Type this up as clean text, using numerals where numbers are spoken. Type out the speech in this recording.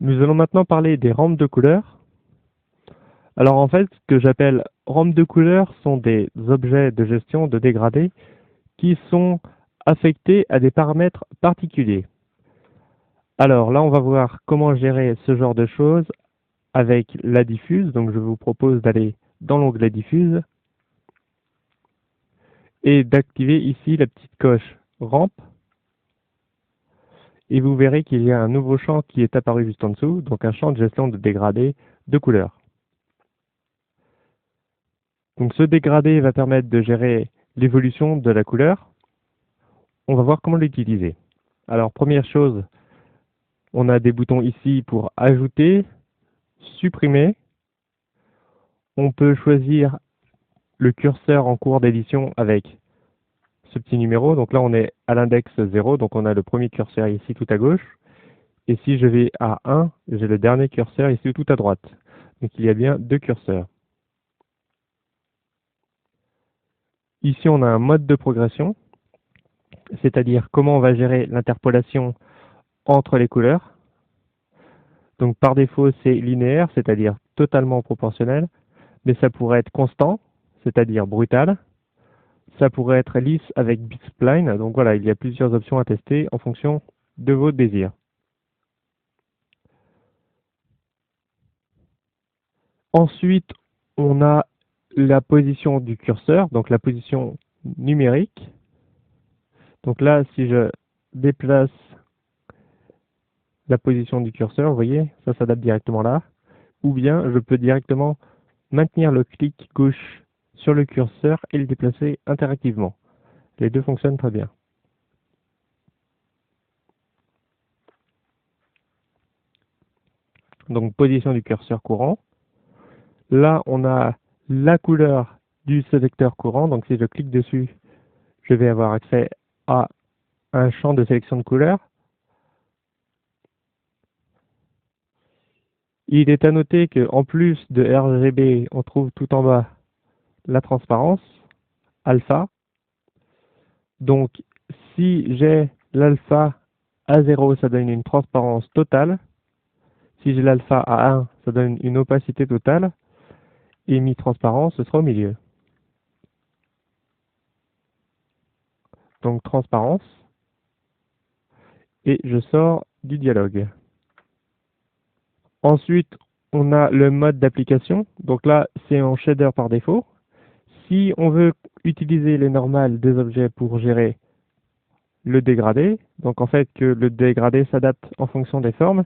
Nous allons maintenant parler des rampes de couleurs. Alors en fait, ce que j'appelle rampes de couleurs sont des objets de gestion de dégradés qui sont affectés à des paramètres particuliers. Alors là, on va voir comment gérer ce genre de choses avec la diffuse. Donc je vous propose d'aller dans l'onglet diffuse et d'activer ici la petite coche rampe. Et vous verrez qu'il y a un nouveau champ qui est apparu juste en dessous, donc un champ de gestion de dégradés de couleurs. Donc ce dégradé va permettre de gérer l'évolution de la couleur. On va voir comment l'utiliser. Alors première chose, on a des boutons ici pour ajouter, supprimer. On peut choisir le curseur en cours d'édition avec ce petit numéro. Donc là on est à l'index 0, donc on a le premier curseur ici tout à gauche. Et si je vais à 1, j'ai le dernier curseur ici tout à droite. Donc il y a bien deux curseurs. Ici on a un mode de progression, c'est-à-dire comment on va gérer l'interpolation entre les couleurs. Donc par défaut, c'est linéaire, c'est-à-dire totalement proportionnel, mais ça pourrait être constant, c'est-à-dire brutal. Ça pourrait être lisse avec B-spline. Donc voilà, il y a plusieurs options à tester en fonction de vos désirs. Ensuite, on a la position du curseur, donc la position numérique. Donc là, si je déplace la position du curseur, vous voyez, ça s'adapte directement là. Ou bien, je peux directement maintenir le clic gauche sur le curseur et le déplacer interactivement. Les deux fonctionnent très bien. Donc, position du curseur courant. Là, on a la couleur du sélecteur courant. Donc, si je clique dessus, je vais avoir accès à un champ de sélection de couleurs. Il est à noter qu'en plus de RGB, on trouve tout en bas la transparence, alpha. Donc, si j'ai l'alpha à 0, ça donne une transparence totale. Si j'ai l'alpha à 1, ça donne une opacité totale. Et mi-transparence, ce sera au milieu. Donc, transparence. Et je sors du dialogue. Ensuite, on a le mode d'application. Donc là, c'est en shader par défaut. Si on veut utiliser les normales des objets pour gérer le dégradé, donc en fait que le dégradé s'adapte en fonction des formes,